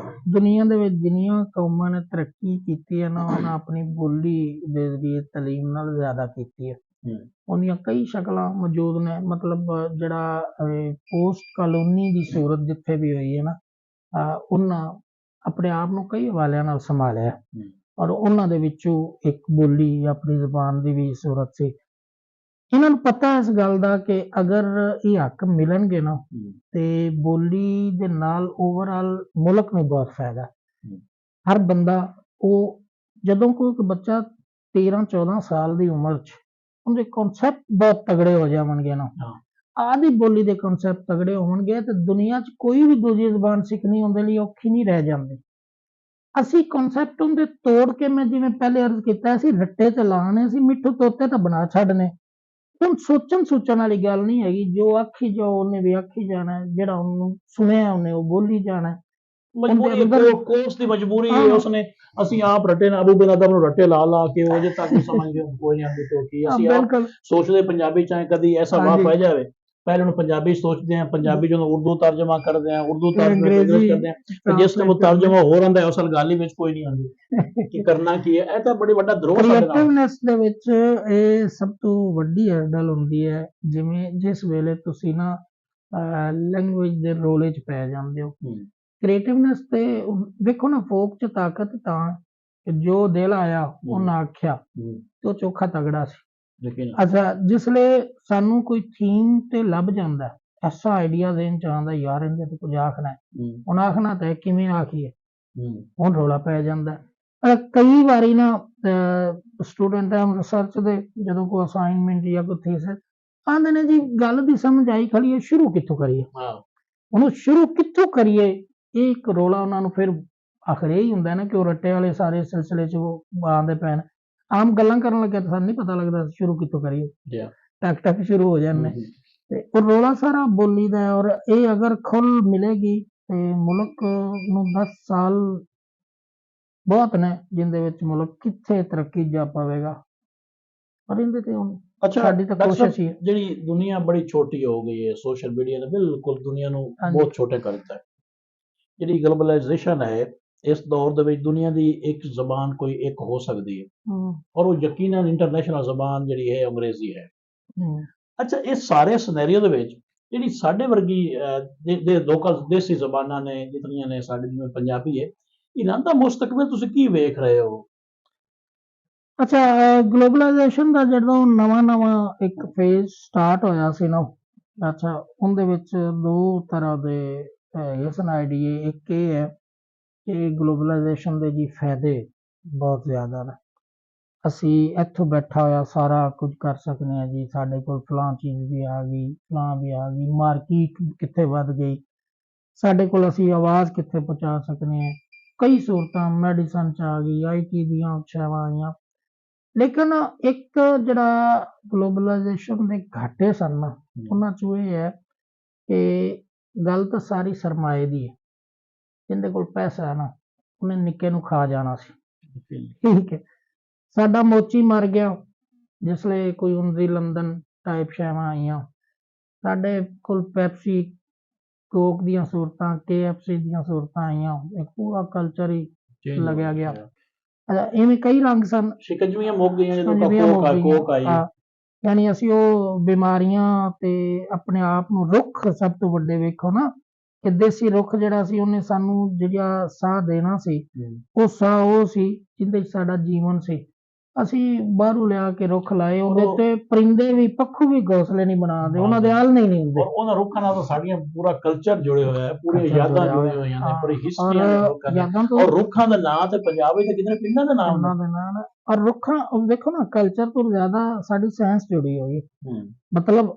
ਦੁਨੀਆ ਦੇ ਵਿੱਚ ਜਿੰਨੀਆਂ ਕੌਮਾਂ ਨੇ ਤਰੱਕੀ ਕੀਤੀ ਹੈ ਨਾ, ਉਹਨਾਂ ਆਪਣੀ ਬੋਲੀ ਦੇ ਜ਼ਰੀਏ ਤਾਲੀਮ ਨਾਲ ਜ਼ਿਆਦਾ ਕੀਤੀ ਹੈ। ਉਹਦੀਆਂ ਕਈ ਸ਼ਕਲਾਂ ਮੌਜੂਦ ਨੇ। ਮਤਲਬ ਜਿਹੜਾ ਪੋਸਟ ਕਾਲੋਨੀ ਦੀ ਸੂਰਤ ਜਿੱਥੇ ਵੀ ਹੋਈ ਹੈ ਨਾ, ਉਹਨਾਂ ਆਪਣੇ ਆਪ ਨੂੰ ਕਈ ਹਵਾਲਿਆਂ ਨਾਲ ਸੰਭਾਲਿਆ ਔਰ ਉਹਨਾਂ ਦੇ ਵਿੱਚੋਂ ਇੱਕ ਬੋਲੀ ਆਪਣੀ ਜ਼ਬਾਨ ਦੀ ਵੀ ਸੂਰਤ ਸੀ। ਇਹਨਾਂ ਨੂੰ ਪਤਾ ਇਸ ਗੱਲ ਦਾ ਕਿ ਅਗਰ ਇਹ ਹੱਕ ਮਿਲਣਗੇ ਨਾ ਤੇ ਬੋਲੀ ਦੇ ਨਾਲ ਓਵਰਆਲ ਮੁਲਕ ਨੂੰ ਬਹੁਤ ਫਾਇਦਾ। ਹਰ ਬੰਦਾ ਉਹ ਜਦੋਂ ਕੋਈ ਬੱਚਾ 13-14 ਸਾਲ ਦੀ ਉਮਰ 'ਚ ਉਹਦੇ ਕਨਸੈਪਟ ਬਹੁਤ ਤਗੜੇ ਹੋ ਜਾਣਗੇ ਨਾ, ਆਦੀ ਬੋਲੀ ਦੇ ਕਨਸੈਪਟ ਤਗੜੇ ਹੋਣਗੇ ਤੇ ਦੁਨੀਆ 'ਚ ਕੋਈ ਵੀ ਦੂਜੀ ਜ਼ਬਾਨ ਸਿੱਖਣੀ ਉਹਦੇ ਲਈ ਔਖੀ ਨਹੀਂ ਰਹਿ ਜਾਂਦੀ। ਅਸੀਂ ਕਨਸੈਪਟ ਉਹਦੇ ਤੋੜ ਕੇ, ਮੈਂ ਜਿਵੇਂ ਪਹਿਲੇ ਅਰਜ਼ ਕੀਤਾ, ਅਸੀਂ ਰੱਟੇ ਤੇ ਲਾਣੇ, ਅਸੀਂ ਮਿੱਠੂ ਤੋਤੇ ਤਾਂ ਬਣਾ ਛੱਡਨੇ। ਹੁਣ ਸੋਚਣ ਵਾਲੀ ਗੱਲ ਨਹੀਂ ਹੈਗੀ। ਜੋ ਆਖੀ ਜਾਓ ਉਹਨੇ ਵੀ ਆਖੀ ਜਾਣਾ, ਜਿਹੜਾ ਉਹਨੂੰ ਸੁਣਿਆ ਉਹਨੇ ਉਹ ਬੋਲੀ ਜਾਣਾ। ਮਜਬੂਰੀ ਕੋਰਸ ਦੀ ਮਜਬੂਰੀ ਹੈ ਉਸਨੇ। ਅਸੀਂ ਆਪ ਰੱਟੇ ਨਾਲ ਅਬੂ ਬਿਨ ਅਦਮ ਨੂੰ ਰੱਟੇ ਲਾ ਕੇ ਉਹ ਅਜੇ ਤੱਕ ਸਮਝ ਕੋਈ ਨਹੀਂ ਆਉਂਦੀ ਟੋਕੀ। ਅਸੀਂ ਆਪ ਸੋਚਦੇ ਪੰਜਾਬੀ ਚਾਹੇ ਕਦੀ ਐਸਾ ਵਾਹ ਪੈ ਜਾਵੇ, ਪਹਿਲੇ ਨੂੰ ਪੰਜਾਬੀ ਸੋਚਦੇ ਹਾਂ, ਪੰਜਾਬੀ ਜਦੋਂ ਉਰਦੂ ਤਰਜਮਾ ਕਰਦੇ ਹਾਂ, ਉਰਦੂ ਤਰਜਮਾ ਇੰਗਲਿਸ਼ ਕਰਦੇ ਹਾਂ, ਜਿਸ ਟਾਈਮ ਉਹ ਤਰਜਮਾ ਹੋ ਜਾਂਦਾ ਹੈ ਅਸਲ ਗੱਲ ਹੀ ਵਿੱਚ ਕੋਈ ਨਹੀਂ ਆਉਂਦੀ ਕਿ ਕਰਨਾ ਕੀ ਹੈ। ਇਹ ਤਾਂ ਬੜੀ ਵੱਡਾ ਦਰੋਹ ਕ੍ਰੀਏਟਿਵਨੈਸ ਦੇ ਵਿੱਚ ਇਹ ਸਭ ਤੋਂ ਵੱਡੀ ਹਰਡਲ ਹੁੰਦੀ ਹੈ। ਜਿਵੇਂ ਜਿਸ ਵੇਲੇ ਤੁਸੀਂ ਨਾ ਲੈਂਗੁਏਜ ਦੇ ਰੋਲੇ 'ਚ ਪੈ ਜਾਂਦੇ ਹੋ। ਕ੍ਰੀਏਟਿਵਨੈਸ ਤੇ ਵੇਖੋ ਨਾ, ਫੋਕ 'ਚ ਤਾਕਤ ਤਾਂ ਕਿ ਜੋ ਦਿਲ ਆਇਆ ਉਹਨਾਂ ਆਖਿਆ ਤੇ ਉਹ ਚੋਖਾ ਤਗੜਾ ਸੀ। ਅੱਛਾ, ਜਿਸਲੇ ਸਾਨੂੰ ਕੋਈ ਥੀਮ ਤੇ ਲੱਭ ਜਾਂਦਾ, ਐਸਾ ਆਈਡੀਆ ਦੇਣ ਚ ਆਉਂਦਾ, ਯਾਰ ਇਹਦੇ ਤੇ ਕੁਝ ਆਖਣਾ ਹੈ, ਹੁਣ ਆਖਣਾ ਤਾਂ ਕਿਵੇਂ ਆਖੀਏ, ਹੁਣ ਰੌਲਾ ਪੈ ਜਾਂਦਾ। ਕਈ ਵਾਰੀ ਨਾ ਸਟੂਡੈਂਟ ਰਿਸਰਚ ਦੇ ਜਦੋਂ ਕੋਈ ਅਸਾਈਨਮੈਂਟ ਜਾਂ ਕੋਈ ਥੀਸਿਸ ਆਉਂਦੇ ਨੇ, ਜੀ ਗੱਲ ਦੀ ਸਮਝ ਆਈ ਖੜੀ ਹੈ, ਸ਼ੁਰੂ ਕਿੱਥੋਂ ਕਰੀਏ, ਉਹਨੂੰ ਸ਼ੁਰੂ ਕਿੱਥੋਂ ਕਰੀਏ, ਇਹ ਇੱਕ ਰੌਲਾ ਉਹਨਾਂ ਨੂੰ ਫਿਰ ਆਖਰ ਇਹ ਹੀ ਹੁੰਦਾ ਨਾ ਕਿ ਉਹ ਰੱਟੇ ਵਾਲੇ ਸਾਰੇ ਸਿਲਸਿਲੇ 'ਚ ਉਹ ਆਉਂਦੇ ਪੈਣ। ਆਮ ਗੱਲਾਂ ਕਰਨ ਲੱਗਿਆ ਤਾਂ ਸਾਨੂੰ ਨਹੀਂ ਪਤਾ ਲੱਗਦਾ ਸ਼ੁਰੂ ਕਿੱਥੋਂ ਕਰੀਏ, ਟਕ ਟਕ ਸ਼ੁਰੂ ਹੋ ਜਾਂਦੇ ਤੇ ਉਹ ਰੌਲਾ ਸਾਰਾ ਬੋਲੀ ਦਾ। ਔਰ ਇਹ ਅਗਰ ਖੁੱਲ ਮਿਲੇਗੀ ਤੇ ਮੁਲਕ ਨੂੰ 10 ਸਾਲ ਬਹੁਤ ਨੇ ਜਿੰਦੇ ਵਿੱਚ ਮੁਲਕ ਕਿੱਥੇ ਤਰੱਕੀ ਜਾ ਪਾਵੇਗਾ। ਪਰ ਇਹਦੇ ਤੇ ਹੁਣ ਸਾਡੀ ਤਾਂ ਕੋਸ਼ਿਸ਼ ਹੀ ਹੈ। ਜਿਹੜੀ ਦੁਨੀਆ ਬੜੀ ਛੋਟੀ ਹੋ ਗਈ ਹੈ, ਸੋਸ਼ਲ ਮੀਡੀਆ ਨੇ ਬਿਲਕੁਲ ਦੁਨੀਆ ਨੂੰ ਬਹੁਤ ਛੋਟੇ ਕਰ ਦਿੱਤਾ ਹੈ। ਜਿਹੜੀ ਗਲੋਬਲਾਈਜੇਸ਼ਨ ਹੈ ਇਸ ਦੌਰ ਦੇ ਵਿੱਚ ਦੁਨੀਆ ਦੀ ਇੱਕ ਜ਼ਬਾਨ ਕੋਈ ਇੱਕ ਹੋ ਸਕਦੀ ਹੈ, ਹੂੰ ਔਰ ਉਹ ਯਕੀਨਨ ਇੰਟਰਨੈਸ਼ਨਲ ਜ਼ਬਾਨ ਜਿਹੜੀ ਹੈ ਅੰਗਰੇਜ਼ੀ ਹੈ। ਹੂੰ ਅੱਛਾ, ਇਹ ਸਾਰੇ ਸਿਨੈਰੀਓ ਦੇ ਵਿੱਚ ਜਿਹੜੀ ਸਾਡੇ ਵਰਗੀ ਦੇ ਲੋਕਲ ਦੇਸੀ ਜ਼ਬਾਨਾਂ ਨੇ ਜਿਤਨੀਆਂ ਨੇ, ਸਾਡੇ ਜਿਵੇਂ ਪੰਜਾਬੀ ਹੈ, ਇਹਨਾਂ ਦਾ ਮੁਸਤਕਬਲ ਤੁਸੀਂ ਕੀ ਵੇਖ ਰਹੇ ਹੋ? ਅੱਛਾ, ਗਲੋਬਲਾਈਜੇਸ਼ਨ ਦਾ ਜਦੋਂ ਨਵਾਂ ਇੱਕ ਫੇਜ਼ ਸਟਾਰਟ ਹੋਇਆ ਸੀ ਨਾ, ਅੱਛਾ ਉਹਦੇ ਵਿੱਚ ਦੋ ਤਰ੍ਹਾਂ ਦੇ ਹੈਗੇ ਸਨ ਆਈਡੀਏ। ਇੱਕ ਇਹ ਹੈ ਕਿ ਗਲੋਬਲਾਈਜੇਸ਼ਨ ਦੇ ਜੀ ਫਾਇਦੇ ਬਹੁਤ ਜ਼ਿਆਦਾ ਨੇ। ਅਸੀਂ ਇੱਥੋਂ ਬੈਠਾ ਹੋਇਆ ਸਾਰਾ ਕੁਝ ਕਰ ਸਕਦੇ ਹਾਂ ਜੀ, ਸਾਡੇ ਕੋਲ ਫਲਾਂ ਚੀਜ਼ ਵੀ ਆ ਗਈ, ਫਲਾਂ ਵੀ ਆ ਗਈ, ਮਾਰਕੀਟ ਕਿੱਥੇ ਵੱਧ ਗਈ, ਸਾਡੇ ਕੋਲ ਅਸੀਂ ਆਵਾਜ਼ ਕਿੱਥੇ ਪਹੁੰਚਾ ਸਕਦੇ ਹਾਂ, ਕਈ ਸਹੂਲਤਾਂ ਮੈਡੀਸਨ 'ਚ ਆ ਗਈ, ਆਈਟੀ ਦੀਆਂ ਸੇਵਾਵਾਂ ਆਈਆਂ। ਲੇਕਿਨ ਇੱਕ ਜਿਹੜਾ ਗਲੋਬਲਾਈਜੇਸ਼ਨ ਦੇ ਘਾਟੇ ਸਨ ਨਾ, ਉਹਨਾਂ 'ਚੋਂ ਇਹ ਹੈ ਕਿ ਗੱਲ ਤਾਂ ਸਾਰੀ ਸਰਮਾਏ ਦੀ ਹੈ। ਜਿਹਦੇ ਕੋਲ ਪੈਸਾ ਹੈ ਨਾ, ਉਹਨੇ ਨਿੱਕੇ ਨੂੰ ਖਾ ਜਾਣਾ ਸੀ। ਠੀਕ ਹੈ, ਸਾਡਾ ਮੋਚੀ ਮਰ ਗਿਆ ਜਿਸ ਲਈ ਕੋਈ ਉਂਦੀ ਲੰਦਨ ਟਾਈਪ ਸ਼ੈਵਾਂ ਆਈਆਂ। ਸਾਡੇ ਕੋਲ ਪੈਪਸੀ ਕੋਕ ਦੀਆਂ ਸਹੂਲਤਾਂ, KFC ਦੀਆਂ ਸਹੂਲਤਾਂ ਆਈਆਂ, ਇੱਕ ਪੂਰਾ ਕਲਚਰ ਹੀ ਲੱਗਿਆ ਗਿਆ। ਇਵੇਂ ਕਈ ਰੰਗ ਸਨ, ਸ਼ਿਕੰਜਵੀਆਂ ਮੁੱਕ ਗਈਆਂ ਜਦੋਂ ਸ਼ਿਕੰਜਵੀਆਂ ਮੁੱਕ ਕੋਕ ਆਈ। ਗਈਆਂ। ਯਾਨੀ ਅਸੀਂ ਉਹ ਬਿਮਾਰੀਆਂ ਤੇ ਆਪਣੇ ਆਪ ਨੂੰ, ਰੁੱਖ ਸਭ ਤੋਂ ਵੱਡੇ ਵੇਖੋ ਨਾ, ਕਿ ਦੇਸੀ ਰੁੱਖ ਜਿਹੜਾ ਸੀ ਉਹਨੇ ਸਾਨੂੰ ਜਿਹੜਾ ਸਾਹ ਦੇਣਾ ਸੀ, ਉਹ ਸਾਹ ਉਹ ਸੀ ਜਿਹਦੇ 'ਚ ਸਾਡਾ ਜੀਵਨ ਸੀ। ਅਸੀਂ ਬਾਹਰੋਂ ਲਿਆ ਕੇ ਰੁੱਖ ਲਾਏ, ਉਹਦੇ ਤੇ ਪਰਿੰਦੇ ਵੀ, ਪੱਖੂ ਵੀ ਘੋਂਸਲੇ ਨਹੀਂ ਬਣਾਉਂਦੇ, ਉਹਨਾਂ ਦੇ ਆਲ੍ਹਣੇ ਨਹੀਂ ਹੁੰਦੇ। ਔਰ ਉਹਨਾਂ ਰੁੱਖਾਂ ਨਾਲ ਤਾਂ ਸਾਡੀਆਂ ਪੂਰਾ ਕਲਚਰ ਜੁੜੇ ਹੋਇਆ ਹੈ, ਪੂਰੀਆਂ ਯਾਦਾਂ ਜੁੜੀਆਂ ਹੋਈਆਂ ਨੇ, ਪੂਰੀ ਹਿਸਟਰੀਆਂ ਨੇ ਰੁੱਖਾਂ ਦੀਆਂ। ਔਰ ਰੁੱਖਾਂ ਦਾ ਨਾਂ ਤੇ ਪੰਜਾਬ ਵਿੱਚ ਕਿੰਨੇ ਪਿੰਡਾਂ ਦੇ ਨਾਮ ਨੇ। ਔਰ ਰੁੱਖਾਂ ਦੇਖੋ ਨਾ, ਕਲਚਰ ਤੋਂ ਜ਼ਿਆਦਾ ਸਾਡੀ ਸਾਇੰਸ ਜੁੜੀ ਹੋਈ ਹੈ। ਮਤਲਬ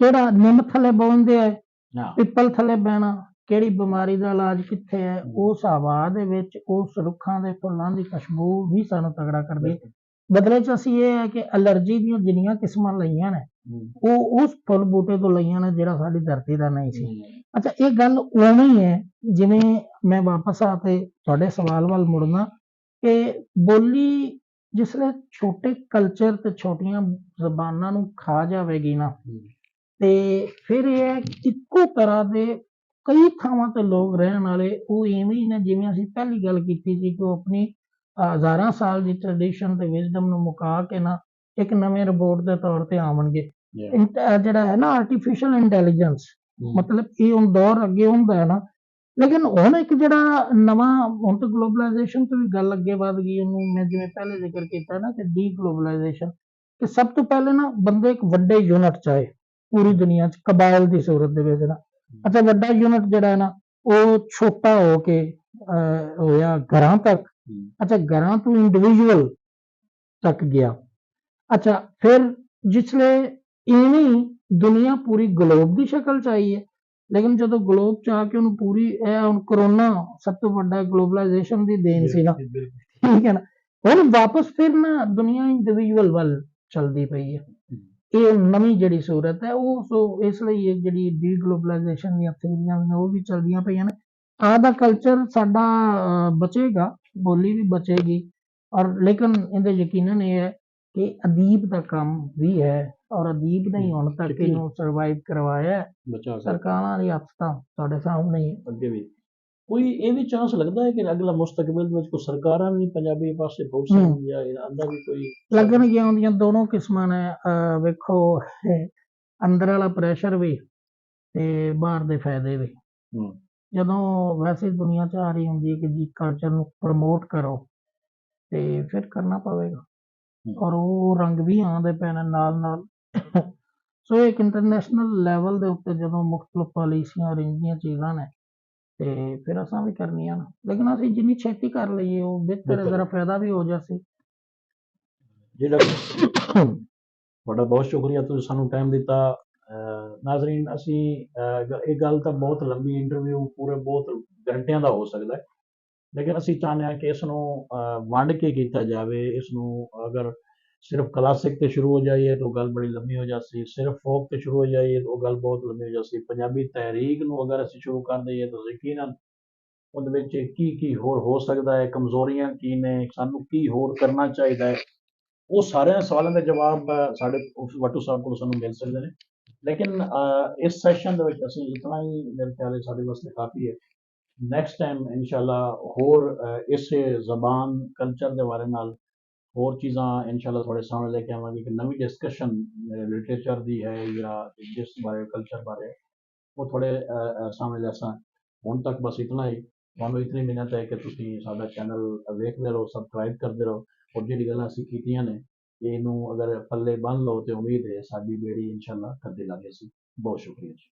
ਕਿਹੜਾ ਨਿੰਮ ਥੱਲੇ ਬਹਿੰਦੇ ਆ, ਪਿੱਪਲ ਥੱਲੇ ਬਹਿਣਾ, ਕਿਹੜੀ ਬਿਮਾਰੀ ਦਾ ਇਲਾਜ ਕਿੱਥੇ ਹੈ, ਉਸ ਹਵਾ ਦੇ ਵਿੱਚ ਉਸ ਰੁੱਖਾਂ ਦੇ ਫੁੱਲਾਂ ਦੀ ਖੁਸ਼ਬੂ ਵੀ ਸਾਨੂੰ ਤਗੜਾ ਕਰਦੀ ਹੈ। ਬਦਲੇ 'ਚ ਅਸੀਂ ਇਹ ਹੈ ਕਿ ਐਲਰਜੀ ਦੀਆਂ ਜਿੰਨੀਆਂ ਕਿਸਮਾਂ ਲਈਆਂ ਨੇ, ਉਹ ਉਸ ਫੁੱਲ ਬੂਟੇ ਤੋਂ ਲਈਆਂ ਨੇ ਜਿਹੜਾ ਸਾਡੀ ਧਰਤੀ ਦਾ ਨਹੀਂ ਸੀ। ਅੱਛਾ, ਇਹ ਗੱਲ ਉਵੇਂ ਹੀ ਹੈ ਜਿਵੇਂ ਮੈਂ ਵਾਪਸ ਆ ਕੇ ਤੁਹਾਡੇ ਸਵਾਲ ਵੱਲ ਮੁੜਨਾ ਕਿ ਬੋਲੀ ਜਿਸਲੇ ਛੋਟੇ ਕਲਚਰ ਤੇ ਛੋਟੀਆਂ ਜ਼ਬਾਨਾਂ ਨੂੰ ਖਾ ਜਾਵੇਗੀ ਨਾ, ਤੇ ਫਿਰ ਇਹ ਹੈ ਕਿ ਇੱਕੋ ਤਰ੍ਹਾਂ ਦੇ ਕਈ ਥਾਵਾਂ ਤੇ ਲੋਕ ਰਹਿਣ ਵਾਲੇ ਉਹ ਇਵੇਂ ਹੀ ਨੇ, ਜਿਵੇਂ ਅਸੀਂ ਪਹਿਲੀ ਗੱਲ ਕੀਤੀ ਸੀ ਕਿ ਉਹ ਆਪਣੀ ਹਜ਼ਾਰਾਂ ਸਾਲ ਦੀ ਟ੍ਰੈਡੀਸ਼ਨ ਤੇ ਵਿਜ਼ਡਮ ਨੂੰ ਮੁਕਾ ਕੇ ਨਾ ਇੱਕ ਨਵੇਂ ਰਿਬੋਟ ਦੇ ਤੌਰ ਤੇ ਆਉਣਗੇ। ਜਿਹੜਾ ਹੈ ਨਾ ਆਰਟੀਫਿਸ਼ਲ ਇੰਟੈਲੀਜੈਂਸ, ਮਤਲਬ ਇਹ ਹੁਣ ਦੌਰ ਅੱਗੇ ਹੁੰਦਾ ਹੈ ਨਾ। ਲੇਕਿਨ ਹੁਣ ਇੱਕ ਜਿਹੜਾ ਨਵਾਂ, ਹੁਣ ਤਾਂ ਗਲੋਬਲਾਈਜੇਸ਼ਨ ਤੋਂ ਵੀ ਗੱਲ ਅੱਗੇ ਵੱਧ ਗਈ, ਉਹਨੂੰ ਮੈਂ ਜਿਵੇਂ ਪਹਿਲੇ ਜ਼ਿਕਰ ਕੀਤਾ ਨਾ ਕਿ ਡੀ ਗਲੋਬਲਾਈਜੇਸ਼ਨ, ਕਿ ਸਭ ਤੋਂ ਪਹਿਲੇ ਨਾ ਬੰਦੇ ਇੱਕ ਵੱਡੇ ਯੂਨਿਟ 'ਚ ਆਏ ਪੂਰੀ ਦੁਨੀਆ 'ਚ, ਕਬਾਇਲ ਦੀ ਸੂਰਤ ਦੇ ਵਿੱਚ ਨਾ। ਅੱਛਾ, ਵੱਡਾ ਯੂਨਿਟ ਜਿਹੜਾ ਹੈ ਨਾ ਉਹ ਛੋਟਾ ਹੋ ਕੇ ਹੋਇਆ ਘਰਾਂ ਤੱਕ। ਅੱਛਾ, ਘਰਾਂ ਤੋਂ ਇੰਡੀਵਿਜੂਅਲ ਤੱਕ ਗਿਆ। ਅੱਛਾ, ਫਿਰ ਜਿਸਲੇ ਇਵੇਂ ਦੁਨੀਆ ਪੂਰੀ ਗਲੋਬ ਦੀ ਸ਼ਕਲ 'ਚ ਆਈ ਹੈ। ਲੇਕਿਨ ਜਦੋਂ ਗਲੋਬ 'ਚ ਆ ਕੇ ਉਹਨੂੰ ਪੂਰੀ, ਇਹ ਹੁਣ ਕਰੋਨਾ ਸਭ ਤੋਂ ਵੱਡਾ ਗਲੋਬਲਾਈਜੇਸ਼ਨ ਦੀ ਦੇਣ ਸੀ ਨਾ, ਠੀਕ ਹੈ ਨਾ। ਹੁਣ ਵਾਪਸ ਫਿਰ ਨਾ ਦੁਨੀਆ ਇੰਡੀਵਿਜੂਅਲ ਵੱਲ ਚਲਦੀ ਪਈ ਹੈ। ਇਹ ਨਵੀਂ ਜਿਹੜੀ ਸੂਰਤ ਹੈ ਉਹ, ਸੋ ਇਸ ਲਈ ਇਹ ਜਿਹੜੀ ਡੀ ਗਲੋਬਲਾਈਜੇਸ਼ਨ ਦੀਆਂ ਥਿਊਰੀਆਂ ਨੇ ਉਹ ਵੀ ਚੱਲਦੀਆਂ ਪਈਆਂ ਨੇ। ਆਹ ਦਾ ਕਲਚਰ ਸਾਡਾ ਬਚੇਗਾ, ਬੋਲੀ ਵੀ ਬਚੇਗੀ। ਔਰ ਲੇਕਿਨ ਇਹਦੇ ਯਕੀਨਨ ਇਹ ਹੈ ਕਿ ਅਦੀਬ ਦਾ ਕੰਮ ਵੀ ਹੈ, ਔਰ ਅਦੀਬ ਨੇ ਹੁਣ ਤੱਕ ਇਹਨੂੰ ਸਰਵਾਈਵ ਕਰਵਾਇਆ। ਸਰਕਾਰਾਂ ਦੀ ਹੱਥ ਤਾਂ ਤੁਹਾਡੇ ਸਾਹਮਣੇ ਹੀ ਅੱਗੇ ਵੀ ਕੋਈ ਇਹ ਵੀ ਚਾਂਸ ਲੱਗਦਾ ਹੈ ਕਿ ਅਗਲਾ ਮੁਸਤਕਬਲ ਵਿੱਚ ਕੋਈ ਸਰਕਾਰਾਂ ਵੀ ਪੰਜਾਬੀ ਪਾਸੇ ਪਹੁੰਚ ਸਕਦੀਆਂ, ਇਹਦਾ ਵੀ ਕੋਈ ਲੱਗਣਗੀਆਂ। ਉਹਦੀਆਂ ਦੋਨੋਂ ਕਿਸਮਾਂ ਨੇ। ਵੇਖੋ, ਅੰਦਰ ਵਾਲਾ ਪ੍ਰੈਸ਼ਰ ਵੀ ਤੇ ਬਾਹਰ ਦੇ ਫਾਇਦੇ ਵੀ। ਜਦੋਂ ਵੈਸੇ ਦੁਨੀਆ 'ਚ ਆ ਰਹੀ ਹੁੰਦੀ ਹੈ ਕਿ ਜੀ ਕਲਚਰ ਨੂੰ ਪ੍ਰਮੋਟ ਕਰੋ, ਤੇ ਫਿਰ ਕਰਨਾ ਪਵੇਗਾ। ਔਰ ਉਹ ਰੰਗ ਵੀ ਆਉਂਦੇ ਪਏ ਨੇ ਨਾਲ। ਸੋ ਇੱਕ ਇੰਟਰਨੈਸ਼ਨਲ ਲੈਵਲ ਦੇ ਉੱਤੇ ਜਦੋਂ ਮੁਖਤਲਿਫ ਪਾਲਿਸੀਆਂ ਔਰ ਇੰਨੀਆਂ ਚੀਜ਼ਾਂ ਨੇ, ਤੇ ਫਿਰ ਅਸਾਂ ਵੀ ਕਰਨੀਆਂ ਨੇ। ਲੇਕਿਨ ਅਸੀਂ ਜਿੰਨੀ ਛੇਤੀ ਕਰ ਲਈਏ ਉਹ ਬਿਹਤਰ ਹੈ, ਜ਼ਰਾ ਫਾਇਦਾ ਵੀ ਹੋ ਜਾਵੇ। ਜੀ ਡਾਕਟਰ, ਤੁਹਾਡਾ ਬਹੁਤ ਸ਼ੁਕਰੀਆ, ਤੁਸੀਂ ਸਾਨੂੰ ਟਾਈਮ ਦਿੱਤਾ। ਨਾਜ਼ਰੀਨ, ਅਸੀਂ ਇਹ ਗੱਲ ਤਾਂ ਬਹੁਤ ਲੰਬੀ ਇੰਟਰਵਿਊ, ਪੂਰੇ ਬਹੁਤ ਘੰਟਿਆਂ ਦਾ ਹੋ ਸਕਦਾ ਹੈ, ਲੇਕਿਨ ਅਸੀਂ ਚਾਹੁੰਦੇ ਹਾਂ ਕਿ ਇਸ ਨੂੰ ਵੰਡ ਕੇ ਕੀਤਾ ਜਾਵੇ। ਇਸ ਨੂੰ ਅਗਰ ਸਿਰਫ ਕਲਾਸਿਕ ਤੇ ਸ਼ੁਰੂ ਹੋ ਜਾਈਏ ਤਾਂ ਗੱਲ ਬੜੀ ਲੰਮੀ ਹੋ ਜਾਂਦੀ, ਸਿਰਫ ਫੋਕ ਤੇ ਸ਼ੁਰੂ ਹੋ ਜਾਈਏ ਤਾਂ ਉਹ ਗੱਲ ਬਹੁਤ ਲੰਮੀ ਹੋ ਜਾਂਦੀ। ਪੰਜਾਬੀ ਤਹਿਰੀਕ ਨੂੰ ਅਗਰ ਅਸੀਂ ਸ਼ੁਰੂ ਕਰ ਦਈਏ ਤਾਂ ਯਕੀਨਨ ਉਹਦੇ ਵਿੱਚ ਕੀ ਹੋਰ ਹੋ ਸਕਦਾ ਹੈ, ਕਮਜ਼ੋਰੀਆਂ ਕੀ ਨੇ, ਸਾਨੂੰ ਕੀ ਹੋਰ ਕਰਨਾ ਚਾਹੀਦਾ ਹੈ, ਉਹ ਸਾਰਿਆਂ ਸਵਾਲਾਂ ਦੇ ਜਵਾਬ ਸਾਡੇ ਵੱਟੂ ਸਾਹਿਬ ਕੋਲ ਸਾਨੂੰ ਮਿਲ ਸਕਦੇ ਨੇ। ਲੇਕਿਨ ਇਸ ਸੈਸ਼ਨ ਦੇ ਵਿੱਚ ਅਸੀਂ ਇਤਨਾ ਹੀ, ਮੇਰੇ ਖਿਆਲ ਸਾਡੇ ਵਾਸਤੇ ਕਾਫੀ ਹੈ। ਨੈਕਸਟ ਟਾਈਮ ਇਨਸ਼ਾਅੱਲਾ ਹੋਰ ਇਸੇ ਜ਼ਬਾਨ ਕਲਚਰ ਦੇ ਬਾਰੇ ਨਾਲ ਹੋਰ ਚੀਜ਼ਾਂ ਇਨਸ਼ਾਅੱਲਾ ਤੁਹਾਡੇ ਸਾਹਮਣੇ ਲੈ ਕੇ ਆਵਾਂਗੇ ਕਿ ਨਵੀਂ ਡਿਸਕਸ਼ਨ ਲਿਟਰੇਚਰ ਦੀ ਹੈ ਜਾਂ ਜਿਸ ਬਾਰੇ ਕਲਚਰ ਬਾਰੇ ਉਹ ਤੁਹਾਡੇ ਸਾਹਮਣੇ ਲਿਆਸਾਂ। ਹੁਣ ਤੱਕ ਬਸ ਇਤਨਾ ਹੀ। ਤੁਹਾਨੂੰ ਇਤਨੀ ਮਿਹਨਤ ਹੈ ਕਿ ਤੁਸੀਂ ਸਾਡਾ ਚੈਨਲ ਵੇਖਦੇ ਰਹੋ, ਸਬਸਕ੍ਰਾਈਬ ਕਰਦੇ ਰਹੋ, ਔਰ ਜਿਹੜੀ ਗੱਲਾਂ ਅਸੀਂ ਕੀਤੀਆਂ ਨੇ ਇਹਨੂੰ ਅਗਰ ਪੱਲੇ ਬੰਨ੍ਹ ਲਓ ਤੇ ਉਮੀਦ ਹੈ ਸਾਡੀ ਬੇੜੀ ਇਨਸ਼ਾਅੱਲਾ ਕੱਦੇ ਲਾਗੇ ਸੀ। ਬਹੁਤ ਸ਼ੁਕਰੀਆ ਜੀ।